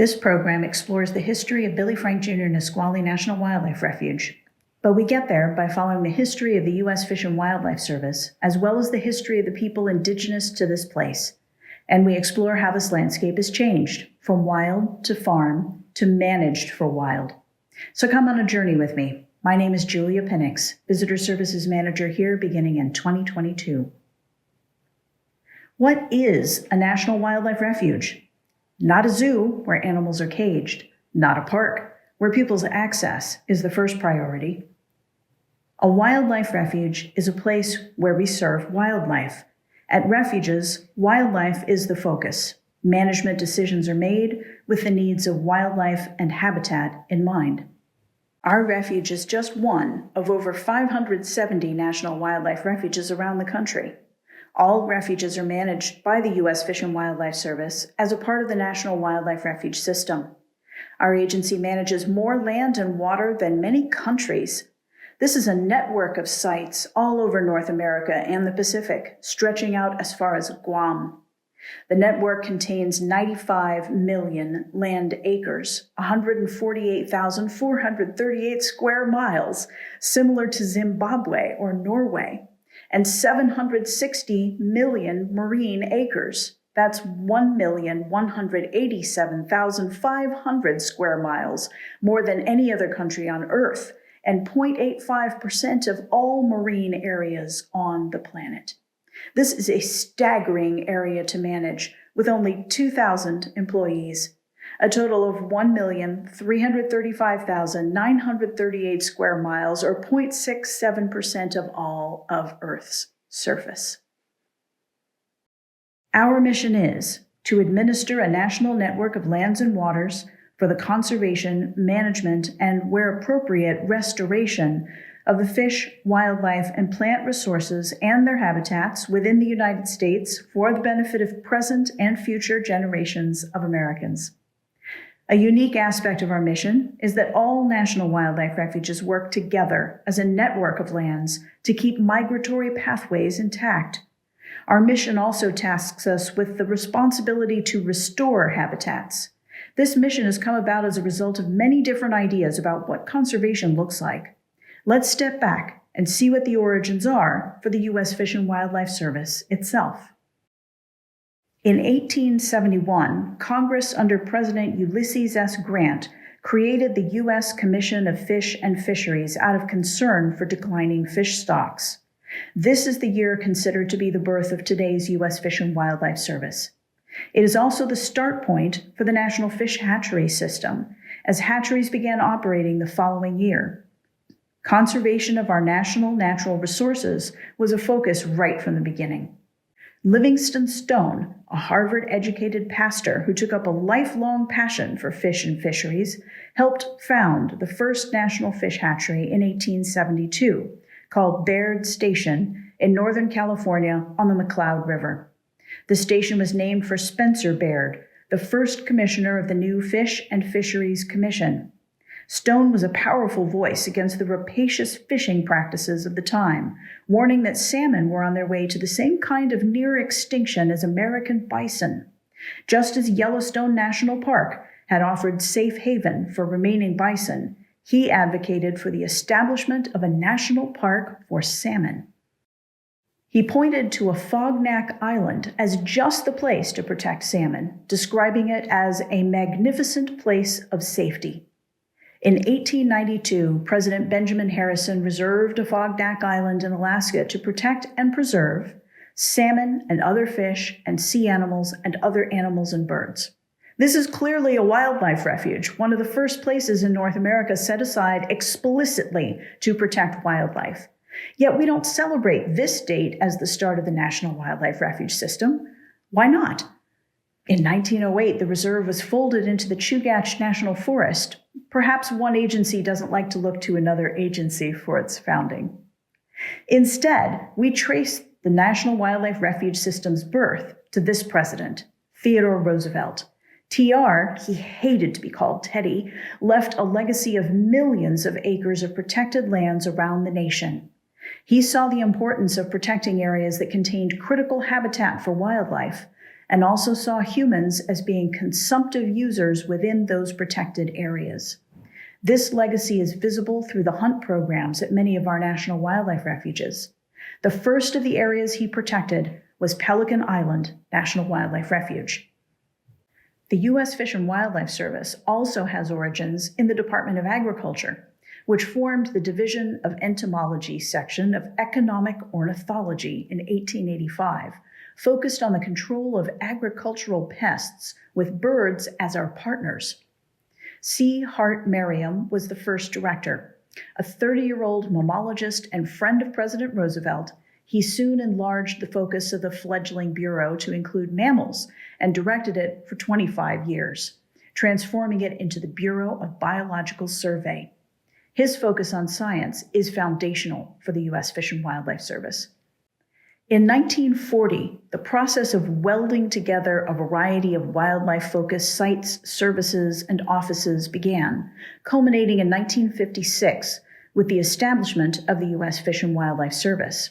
This program explores the history of Billy Frank Jr. Nisqually National Wildlife Refuge. But we get there by following the history of the U.S. Fish and Wildlife Service, as well as the history of the people indigenous to this place. And we explore how this landscape has changed, from wild to farm to managed for wild. So come on a journey with me. My name is Julia Pinnix, Visitor Services Manager here beginning in 2022. What is a National Wildlife Refuge? Not a zoo where animals are caged, not a park where people's access is the first priority. A wildlife refuge is a place where we serve wildlife. At refuges, wildlife is the focus. Management decisions are made with the needs of wildlife and habitat in mind. Our refuge is just one of over 570 national wildlife refuges around the country. All refuges are managed by the U.S. Fish and Wildlife Service as a part of the National Wildlife Refuge System. Our agency manages more land and water than many countries. This is a network of sites all over North America and the Pacific, stretching out as far as Guam. The network contains 95 million land acres, 148,438 square miles, similar to Zimbabwe or Norway, and 760 million marine acres. That's 1,187,500 square miles, more than any other country on Earth, and 0.85% of all marine areas on the planet. This is a staggering area to manage, with only 2,000 employees. A total of 1,335,938 square miles, or 0.67% of all of Earth's surface. Our mission is to administer a national network of lands and waters for the conservation, management, and, where appropriate, restoration of the fish, wildlife, and plant resources and their habitats within the United States for the benefit of present and future generations of Americans. A unique aspect of our mission is that all national wildlife refuges work together as a network of lands to keep migratory pathways intact. Our mission also tasks us with the responsibility to restore habitats. This mission has come about as a result of many different ideas about what conservation looks like. Let's step back and see what the origins are for the U.S. Fish and Wildlife Service itself. In 1871, Congress under President Ulysses S. Grant created the U.S. Commission of Fish and Fisheries out of concern for declining fish stocks. This is the year considered to be the birth of today's U.S. Fish and Wildlife Service. It is also the start point for the National Fish Hatchery System, as hatcheries began operating the following year. Conservation of our national natural resources was a focus right from the beginning. Livingston Stone, a Harvard-educated pastor who took up a lifelong passion for fish and fisheries, helped found the first national fish hatchery in 1872, called Baird Station in Northern California on the McCloud River. The station was named for Spencer Baird, the first commissioner of the new Fish and Fisheries Commission. Stone was a powerful voice against the rapacious fishing practices of the time, warning that salmon were on their way to the same kind of near extinction as American bison. Just as Yellowstone National Park had offered safe haven for remaining bison, he advocated for the establishment of a national park for salmon. He pointed to Afognak Island as just the place to protect salmon, describing it as a magnificent place of safety. In 1892, President Benjamin Harrison reserved Afognak Island in Alaska to protect and preserve salmon and other fish and sea animals and other animals and birds. This is clearly a wildlife refuge, one of the first places in North America set aside explicitly to protect wildlife. Yet we don't celebrate this date as the start of the National Wildlife Refuge System. Why not? In 1908, the reserve was folded into the Chugach National Forest. Perhaps one agency doesn't like to look to another agency for its founding. Instead, we trace the National Wildlife Refuge System's birth to this president, Theodore Roosevelt. TR, he hated to be called Teddy, left a legacy of millions of acres of protected lands around the nation. He saw the importance of protecting areas that contained critical habitat for wildlife and also saw humans as being consumptive users within those protected areas. This legacy is visible through the hunt programs at many of our national wildlife refuges. The first of the areas he protected was Pelican Island National Wildlife Refuge. The U.S. Fish and Wildlife Service also has origins in the Department of Agriculture, which formed the Division of Entomology section of Economic Ornithology in 1885, focused on the control of agricultural pests with birds as our partners. C. Hart Merriam was the first director. A 30-year-old mammalogist and friend of President Roosevelt, he soon enlarged the focus of the fledgling bureau to include mammals and directed it for 25 years, transforming it into the Bureau of Biological Survey. His focus on science is foundational for the U.S. Fish and Wildlife Service. In 1940, the process of welding together a variety of wildlife-focused sites, services, and offices began, culminating in 1956 with the establishment of the U.S. Fish and Wildlife Service.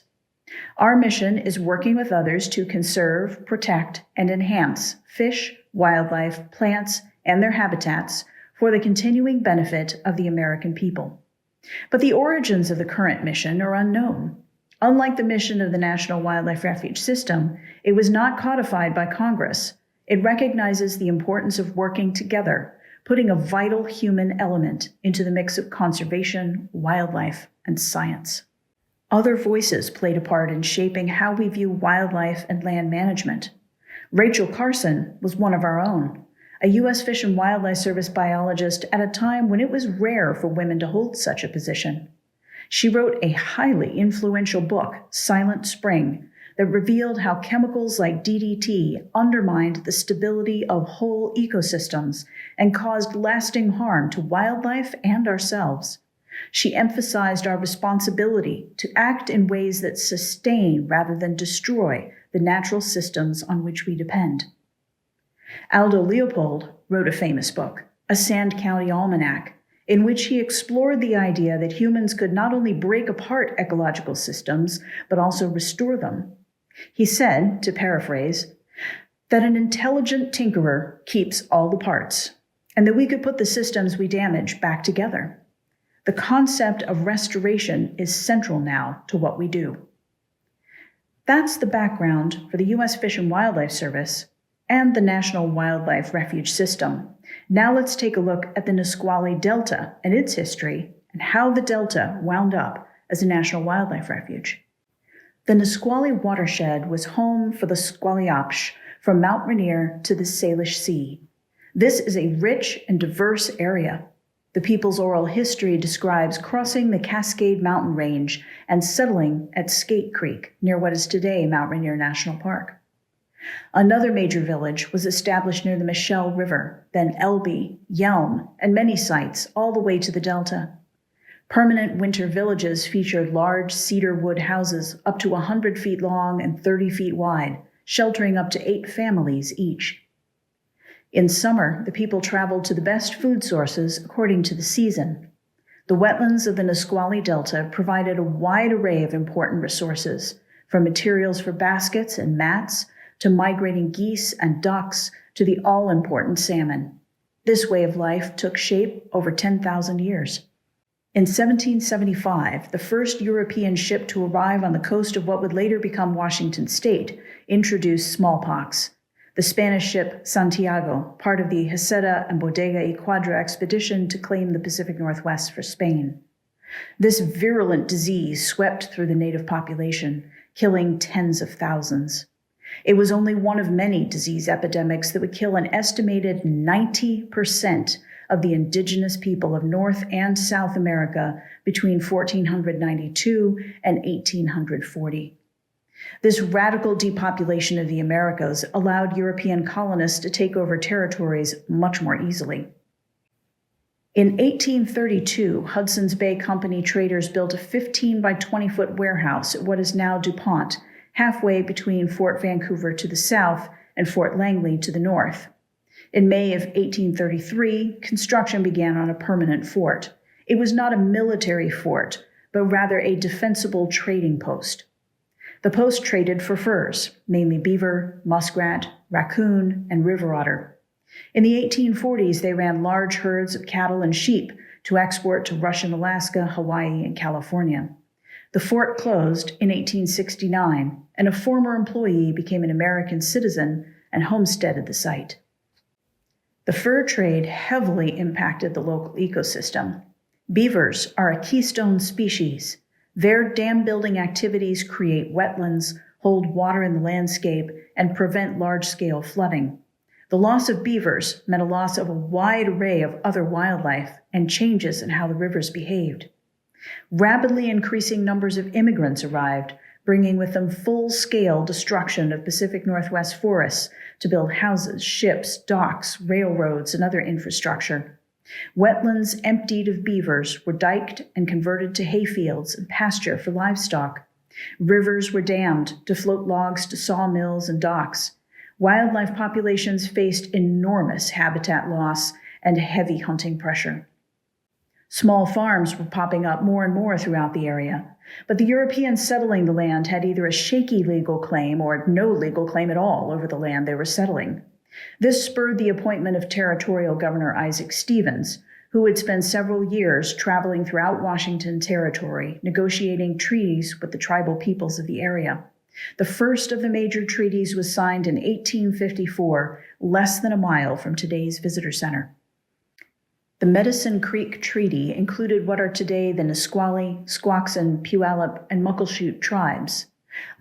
Our mission is working with others to conserve, protect, and enhance fish, wildlife, plants, and their habitats for the continuing benefit of the American people. But the origins of the current mission are unknown. Unlike the mission of the National Wildlife Refuge System, it was not codified by Congress. It recognizes the importance of working together, putting a vital human element into the mix of conservation, wildlife, and science. Other voices played a part in shaping how we view wildlife and land management. Rachel Carson was one of our own, a U.S. Fish and Wildlife Service biologist at a time when it was rare for women to hold such a position. She wrote a highly influential book, Silent Spring, that revealed how chemicals like DDT undermined the stability of whole ecosystems and caused lasting harm to wildlife and ourselves. She emphasized our responsibility to act in ways that sustain rather than destroy the natural systems on which we depend. Aldo Leopold wrote a famous book, A Sand County Almanac, in which he explored the idea that humans could not only break apart ecological systems, but also restore them. He said, to paraphrase, that an intelligent tinkerer keeps all the parts, and that we could put the systems we damage back together. The concept of restoration is central now to what we do. That's the background for the U.S. Fish and Wildlife Service and the National Wildlife Refuge System. Now let's take a look at the Nisqually Delta and its history and how the Delta wound up as a National Wildlife Refuge. The Nisqually watershed was home for the Squaliapsh from Mount Rainier to the Salish Sea. This is a rich and diverse area. The people's oral history describes crossing the Cascade Mountain Range and settling at Skate Creek, near what is today Mount Rainier National Park. Another major village was established near the Michelle River, then Elbe, Yelm, and many sites all the way to the Delta. Permanent winter villages featured large cedar wood houses up to 100 feet long and 30 feet wide, sheltering up to 8 families each. In summer, the people traveled to the best food sources according to the season. The wetlands of the Nisqually Delta provided a wide array of important resources, from materials for baskets and mats to migrating geese and ducks to the all-important salmon. This way of life took shape over 10,000 years. In 1775, the first European ship to arrive on the coast of what would later become Washington State introduced smallpox. The Spanish ship Santiago, part of the Heseda and Bodega y Quadra expedition to claim the Pacific Northwest for Spain. This virulent disease swept through the native population, killing tens of thousands. It was only one of many disease epidemics that would kill an estimated 90% of the indigenous people of North and South America between 1492 and 1840. This radical depopulation of the Americas allowed European colonists to take over territories much more easily. In 1832, Hudson's Bay Company traders built a 15 by 20-foot warehouse at what is now DuPont, halfway between Fort Vancouver to the south and Fort Langley to the north. In May of 1833, construction began on a permanent fort. It was not a military fort, but rather a defensible trading post. The post traded for furs, mainly beaver, muskrat, raccoon, and river otter. In the 1840s, they ran large herds of cattle and sheep to export to Russian Alaska, Hawaii, and California. The fort closed in 1869, and a former employee became an American citizen and homesteaded the site. The fur trade heavily impacted the local ecosystem. Beavers are a keystone species. Their dam-building activities create wetlands, hold water in the landscape, and prevent large-scale flooding. The loss of beavers meant a loss of a wide array of other wildlife and changes in how the rivers behaved. Rapidly increasing numbers of immigrants arrived, bringing with them full-scale destruction of Pacific Northwest forests to build houses, ships, docks, railroads, and other infrastructure. Wetlands emptied of beavers were diked and converted to hayfields and pasture for livestock. Rivers were dammed to float logs to sawmills and docks. Wildlife populations faced enormous habitat loss and heavy hunting pressure. Small farms were popping up more and more throughout the area, but the Europeans settling the land had either a shaky legal claim or no legal claim at all over the land they were settling. This spurred the appointment of Territorial Governor Isaac Stevens, who would spend several years traveling throughout Washington Territory, negotiating treaties with the tribal peoples of the area. The first of the major treaties was signed in 1854, less than a mile from today's visitor center. The Medicine Creek Treaty included what are today the Nisqually, Squaxin, Puyallup, and Muckleshoot tribes.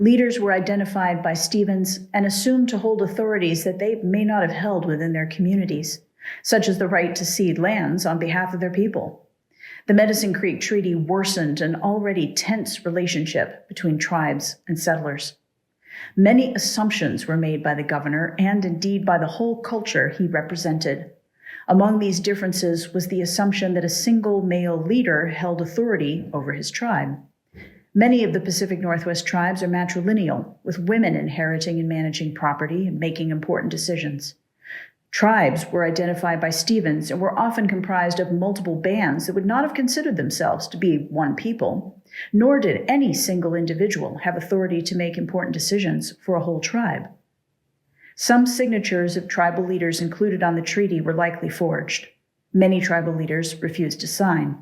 Leaders were identified by Stevens and assumed to hold authorities that they may not have held within their communities, such as the right to cede lands on behalf of their people. The Medicine Creek Treaty worsened an already tense relationship between tribes and settlers. Many assumptions were made by the governor and indeed by the whole culture he represented. Among these differences was the assumption that a single male leader held authority over his tribe. Many of the Pacific Northwest tribes are matrilineal, with women inheriting and managing property and making important decisions. Tribes were identified by Stevens and were often comprised of multiple bands that would not have considered themselves to be one people, nor did any single individual have authority to make important decisions for a whole tribe. Some signatures of tribal leaders included on the treaty were likely forged. Many tribal leaders refused to sign.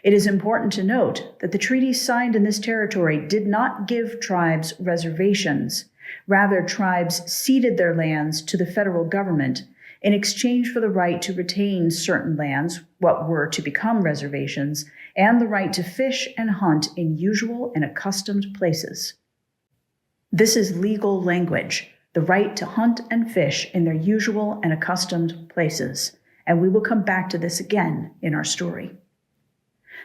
It is important to note that the treaties signed in this territory did not give tribes reservations. Rather, tribes ceded their lands to the federal government in exchange for the right to retain certain lands, what were to become reservations, and the right to fish and hunt in usual and accustomed places. This is legal language, the right to hunt and fish in their usual and accustomed places, and we will come back to this again in our story.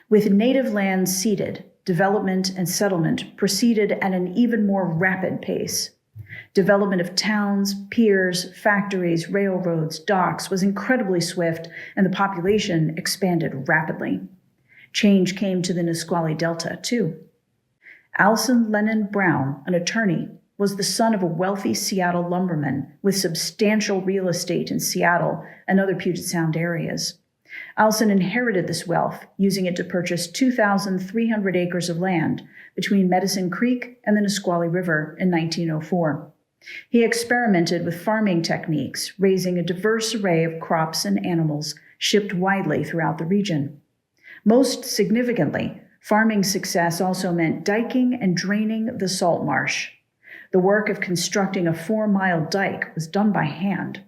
With native lands ceded, development and settlement proceeded at an even more rapid pace. Development of towns, piers, factories, railroads, docks was incredibly swift, and the population expanded rapidly. Change came to the Nisqually Delta, too. Alson Lennon Brown, an attorney, was the son of a wealthy Seattle lumberman with substantial real estate in Seattle and other Puget Sound areas. Alson inherited this wealth, using it to purchase 2,300 acres of land between Medicine Creek and the Nisqually River in 1904. He experimented with farming techniques, raising a diverse array of crops and animals shipped widely throughout the region. Most significantly, farming success also meant diking and draining the salt marsh. The work of constructing a 4-mile dike was done by hand.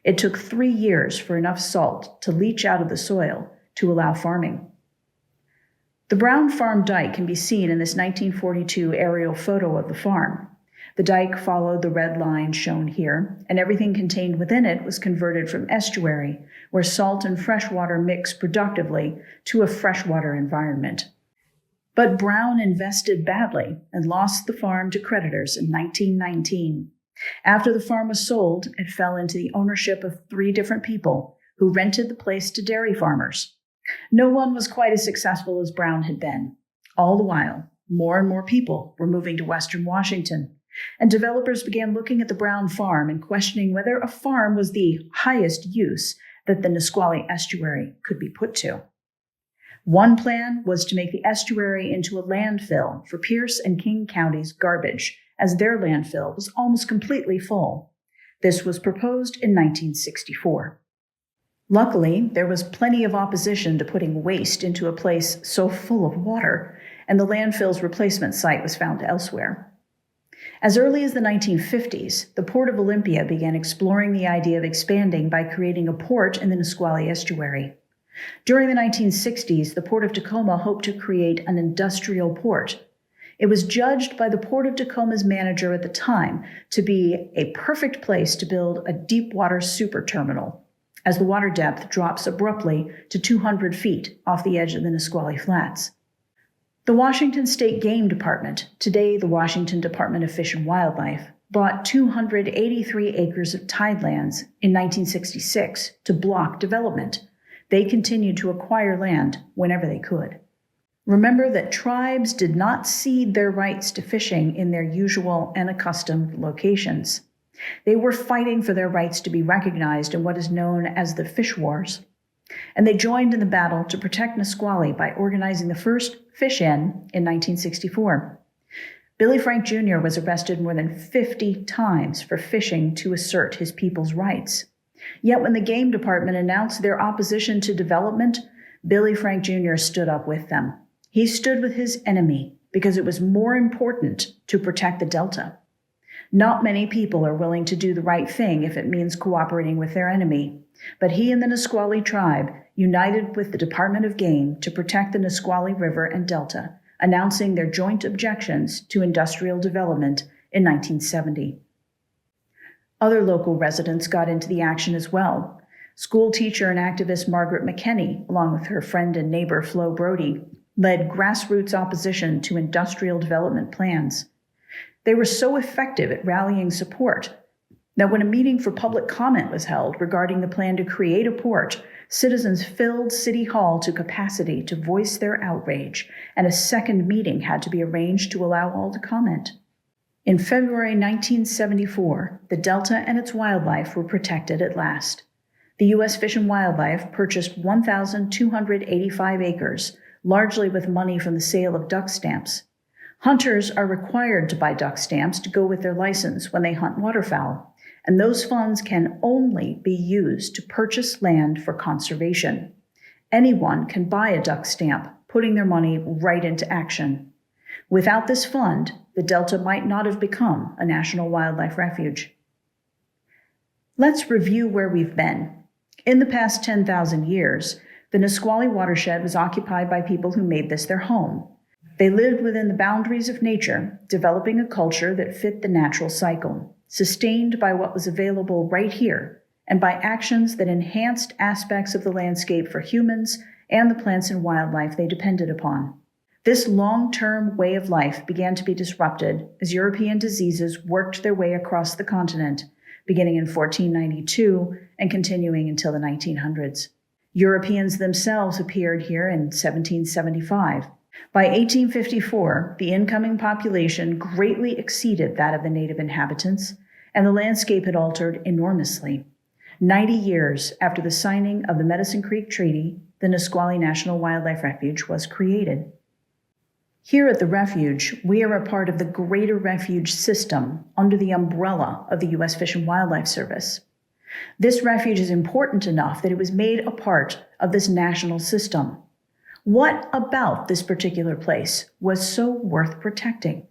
It took 3 years for enough salt to leach out of the soil to allow farming. The Brown Farm dike can be seen in this 1942 aerial photo of the farm. The dike followed the red line shown here, and everything contained within it was converted from estuary, where salt and freshwater mix productively, to a freshwater environment. But Brown invested badly and lost the farm to creditors in 1919. After the farm was sold, it fell into the ownership of 3 different people who rented the place to dairy farmers. No one was quite as successful as Brown had been. All the while, more and more people were moving to Western Washington, and developers began looking at the Brown farm and questioning whether a farm was the highest use that the Nisqually estuary could be put to. One plan was to make the estuary into a landfill for Pierce and King Counties' garbage, as their landfill was almost completely full. This was proposed in 1964. Luckily, there was plenty of opposition to putting waste into a place so full of water, and the landfill's replacement site was found elsewhere. As early as the 1950s, the Port of Olympia began exploring the idea of expanding by creating a port in the Nisqually estuary. During the 1960s, the Port of Tacoma hoped to create an industrial port. It was judged by the Port of Tacoma's manager at the time to be a perfect place to build a deep-water super terminal, as the water depth drops abruptly to 200 feet off the edge of the Nisqually Flats. The Washington State Game Department, today the Washington Department of Fish and Wildlife, bought 283 acres of tidelands in 1966 to block development. They continued to acquire land whenever they could. Remember that tribes did not cede their rights to fishing in their usual and accustomed locations. They were fighting for their rights to be recognized in what is known as the Fish Wars. And they joined in the battle to protect Nisqually by organizing the first fish-in 1964. Billy Frank Jr. was arrested more than 50 times for fishing to assert his people's rights. Yet when the Game Department announced their opposition to development, Billy Frank Jr. stood up with them. He stood with his enemy because it was more important to protect the Delta. Not many people are willing to do the right thing if it means cooperating with their enemy, but he and the Nisqually tribe united with the Department of Game to protect the Nisqually River and Delta, announcing their joint objections to industrial development in 1970. Other local residents got into the action as well. School teacher and activist Margaret McKenney, along with her friend and neighbor Flo Brody, led grassroots opposition to industrial development plans. They were so effective at rallying support that when a meeting for public comment was held regarding the plan to create a port, citizens filled City Hall to capacity to voice their outrage, and a second meeting had to be arranged to allow all to comment. In February 1974, the Delta and its wildlife were protected at last. The U.S. Fish and Wildlife purchased 1,285 acres, largely with money from the sale of duck stamps. Hunters are required to buy duck stamps to go with their license when they hunt waterfowl, and those funds can only be used to purchase land for conservation. Anyone can buy a duck stamp, putting their money right into action. Without this fund, the Delta might not have become a national wildlife refuge. Let's review where we've been. In the past 10,000 years, the Nisqually watershed was occupied by people who made this their home. They lived within the boundaries of nature, developing a culture that fit the natural cycle, sustained by what was available right here, and by actions that enhanced aspects of the landscape for humans and the plants and wildlife they depended upon. This long-term way of life began to be disrupted as European diseases worked their way across the continent, beginning in 1492 and continuing until the 1900s. Europeans themselves appeared here in 1775. By 1854, the incoming population greatly exceeded that of the native inhabitants, and the landscape had altered enormously. 90 years after the signing of the Medicine Creek Treaty, the Nisqually National Wildlife Refuge was created. Here at the Refuge, we are a part of the greater refuge system under the umbrella of the U.S. Fish and Wildlife Service. This refuge is important enough that it was made a part of this national system. What about this particular place was so worth protecting?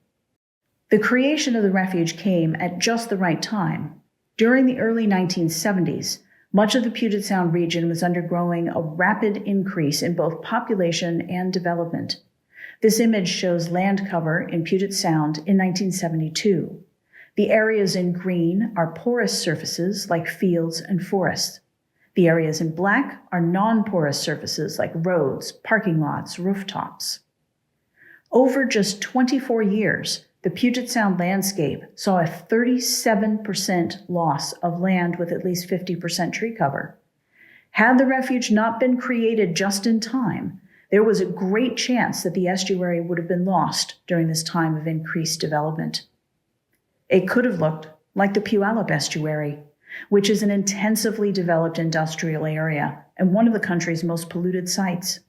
The creation of the refuge came at just the right time. During the early 1970s, much of the Puget Sound region was undergoing a rapid increase in both population and development. This image shows land cover in Puget Sound in 1972. The areas in green are porous surfaces like fields and forests. The areas in black are non-porous surfaces like roads, parking lots, rooftops. Over just 24 years, the Puget Sound landscape saw a 37% loss of land with at least 50% tree cover. Had the refuge not been created just in time, there was a great chance that the estuary would have been lost during this time of increased development. It could have looked like the Puyallup estuary, which is an intensively developed industrial area and one of the country's most polluted sites.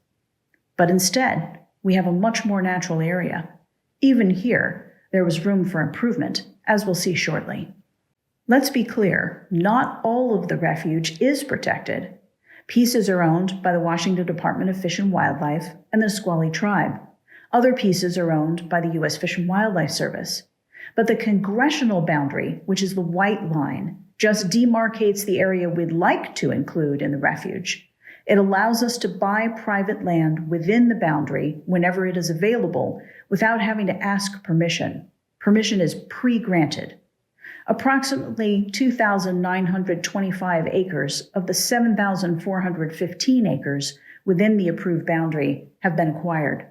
But instead, we have a much more natural area. Even here, there was room for improvement, as we'll see shortly. Let's be clear, not all of the refuge is protected. Pieces are owned by the Washington Department of Fish and Wildlife and the Nisqually tribe. Other pieces are owned by the U.S. Fish and Wildlife Service. But the congressional boundary, which is the white line, just demarcates the area we'd like to include in the refuge. It allows us to buy private land within the boundary whenever it is available without having to ask permission. Permission is pre-granted. Approximately 2,925 acres of the 7,415 acres within the approved boundary have been acquired.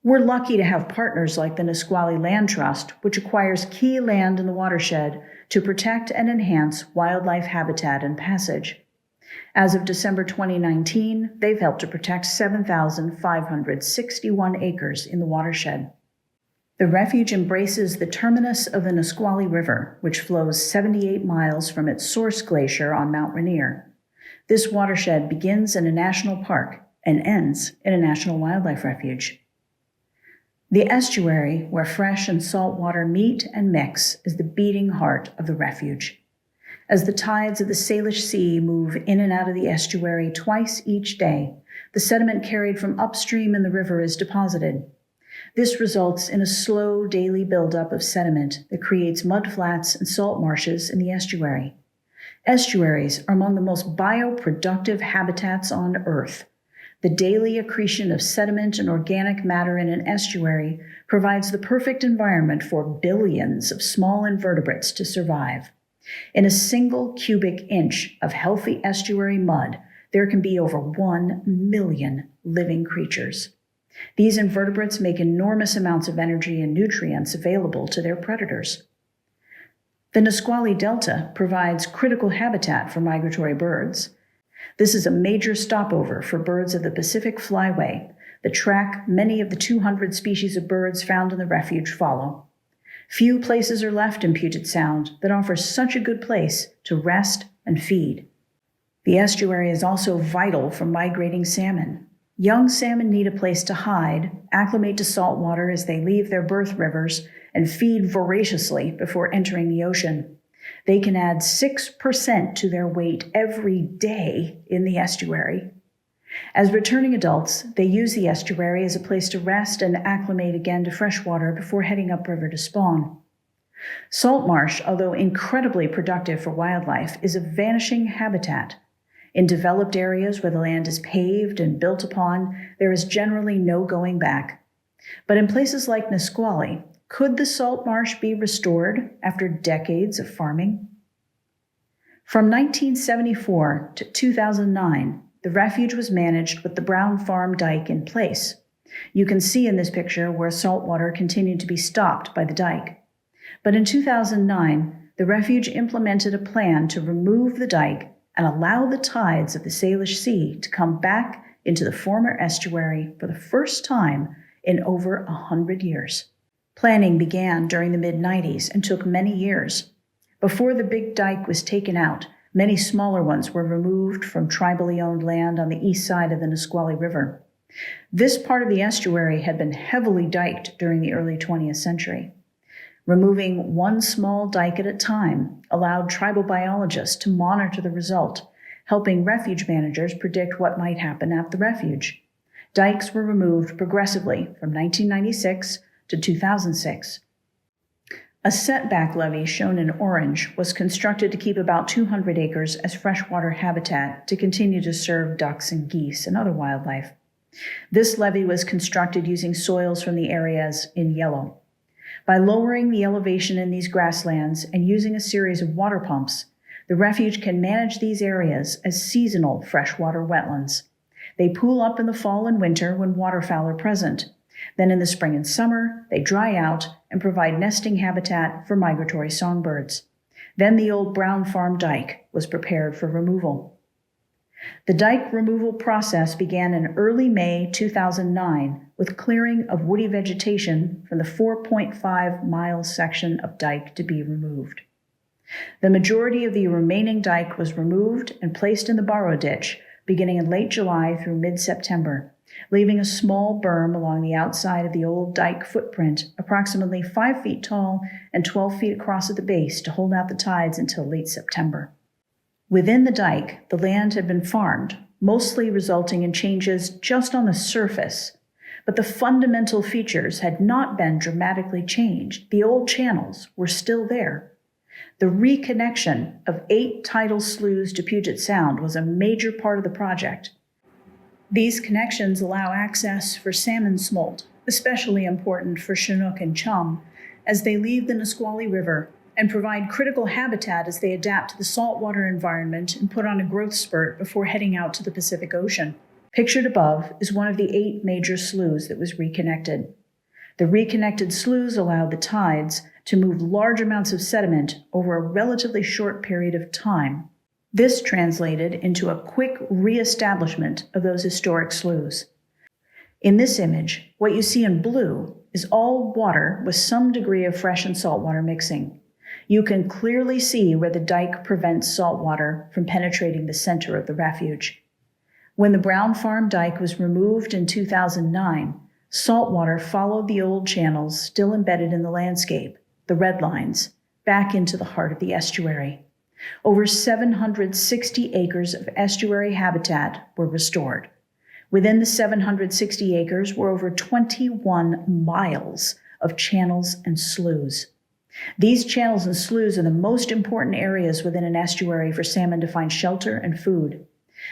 We're lucky to have partners like the Nisqually Land Trust, which acquires key land in the watershed to protect and enhance wildlife habitat and passage. As of December 2019, they've helped to protect 7,561 acres in the watershed. The refuge embraces the terminus of the Nisqually River, which flows 78 miles from its source glacier on Mount Rainier. This watershed begins in a national park and ends in a national wildlife refuge. The estuary, where fresh and salt water meet and mix, is the beating heart of the refuge. As the tides of the Salish Sea move in and out of the estuary twice each day, the sediment carried from upstream in the river is deposited. This results in a slow daily buildup of sediment that creates mudflats and salt marshes in the estuary. Estuaries are among the most bioproductive habitats on Earth. The daily accretion of sediment and organic matter in an estuary provides the perfect environment for billions of small invertebrates to survive. In a single cubic inch of healthy estuary mud, there can be over 1 million living creatures. These invertebrates make enormous amounts of energy and nutrients available to their predators. The Nisqually Delta provides critical habitat for migratory birds. This is a major stopover for birds of the Pacific Flyway, the track many of the 200 species of birds found in the refuge follow. Few places are left in Puget Sound that offer such a good place to rest and feed. The estuary is also vital for migrating salmon. Young salmon need a place to hide, acclimate to salt water as they leave their birth rivers, and feed voraciously before entering the ocean. They can add 6% to their weight every day in the estuary. As returning adults, they use the estuary as a place to rest and acclimate again to freshwater before heading upriver to spawn. Salt marsh, although incredibly productive for wildlife, is a vanishing habitat. In developed areas where the land is paved and built upon, there is generally no going back. But in places like Nisqually, could the salt marsh be restored after decades of farming? From 1974 to 2009, the refuge was managed with the Brown Farm dike in place. You can see in this picture where salt water continued to be stopped by the dike. But in 2009, the refuge implemented a plan to remove the dike and allow the tides of the Salish Sea to come back into the former estuary for the first time in over 100 years. Planning began during the mid-90s and took many years. Before the big dike was taken out, many smaller ones were removed from tribally owned land on the east side of the Nisqually River. This part of the estuary had been heavily diked during the early 20th century. Removing one small dike at a time allowed tribal biologists to monitor the result, helping refuge managers predict what might happen at the refuge. Dikes were removed progressively from 1996 to 2006. A setback levee shown in orange was constructed to keep about 200 acres as freshwater habitat to continue to serve ducks and geese and other wildlife. This levee was constructed using soils from the areas in yellow. By lowering the elevation in these grasslands and using a series of water pumps, the refuge can manage these areas as seasonal freshwater wetlands. They pool up in the fall and winter when waterfowl are present. Then in the spring and summer, they dry out and provide nesting habitat for migratory songbirds. Then the old Brown Farm dike was prepared for removal. The dike removal process began in early May 2009 with clearing of woody vegetation from the 4.5-mile section of dike to be removed. The majority of the remaining dike was removed and placed in the borrow ditch beginning in late July through mid-September, leaving a small berm along the outside of the old dike footprint, approximately 5 feet tall and 12 feet across at the base to hold out the tides until late September. Within the dike, the land had been farmed, mostly resulting in changes just on the surface, but the fundamental features had not been dramatically changed. The old channels were still there. The reconnection of 8 tidal sloughs to Puget Sound was a major part of the project. These connections allow access for salmon smolt, especially important for Chinook and chum, as they leave the Nisqually River, and provide critical habitat as they adapt to the saltwater environment and put on a growth spurt before heading out to the Pacific Ocean. Pictured above is one of the 8 major sloughs that was reconnected. The reconnected sloughs allowed the tides to move large amounts of sediment over a relatively short period of time. This translated into a quick reestablishment of those historic sloughs. In this image, what you see in blue is all water with some degree of fresh and saltwater mixing. You can clearly see where the dike prevents saltwater from penetrating the center of the refuge. When the Brown Farm dike was removed in 2009, saltwater followed the old channels still embedded in the landscape, the red lines, back into the heart of the estuary. Over 760 acres of estuary habitat were restored. Within the 760 acres were over 21 miles of channels and sloughs. These channels and sloughs are the most important areas within an estuary for salmon to find shelter and food.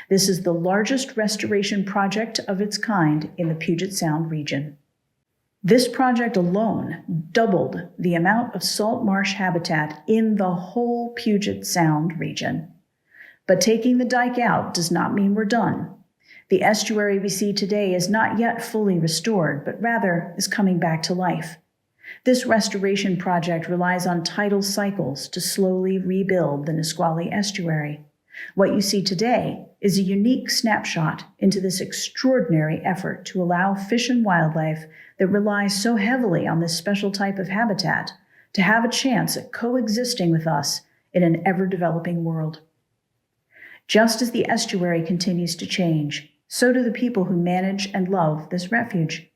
This is the largest restoration project of its kind in the Puget Sound region. This project alone doubled the amount of salt marsh habitat in the whole Puget Sound region. But taking the dike out does not mean we're done. The estuary we see today is not yet fully restored, but rather is coming back to life. This restoration project relies on tidal cycles to slowly rebuild the Nisqually estuary. What you see today is a unique snapshot into this extraordinary effort to allow fish and wildlife that rely so heavily on this special type of habitat to have a chance at coexisting with us in an ever-developing world. Just as the estuary continues to change, so do the people who manage and love this refuge.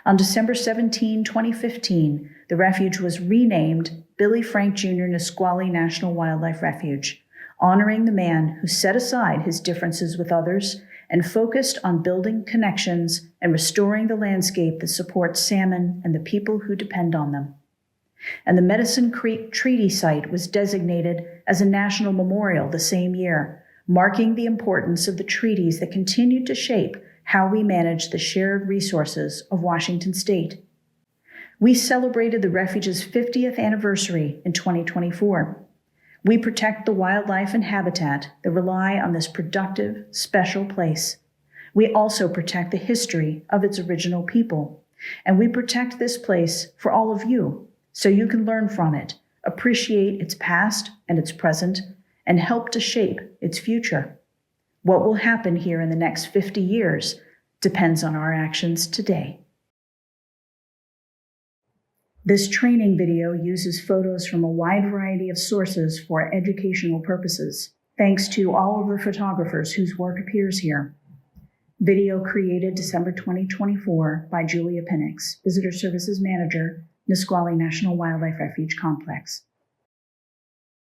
On December 17, 2015, the refuge was renamed Billy Frank Jr. Nisqually National Wildlife Refuge, honoring the man who set aside his differences with others and focused on building connections and restoring the landscape that supports salmon and the people who depend on them. And the Medicine Creek Treaty Site was designated as a national memorial the same year, marking the importance of the treaties that continued to shape how we manage the shared resources of Washington State. We celebrated the refuge's 50th anniversary in 2024. We protect the wildlife and habitat that rely on this productive, special place. We also protect the history of its original people. And we protect this place for all of you, so you can learn from it, appreciate its past and its present, and help to shape its future. What will happen here in the next 50 years depends on our actions today. This training video uses photos from a wide variety of sources for educational purposes, thanks to all of the photographers whose work appears here. Video created December 2024 by Julia Pinnix, Visitor Services Manager, Nisqually National Wildlife Refuge Complex.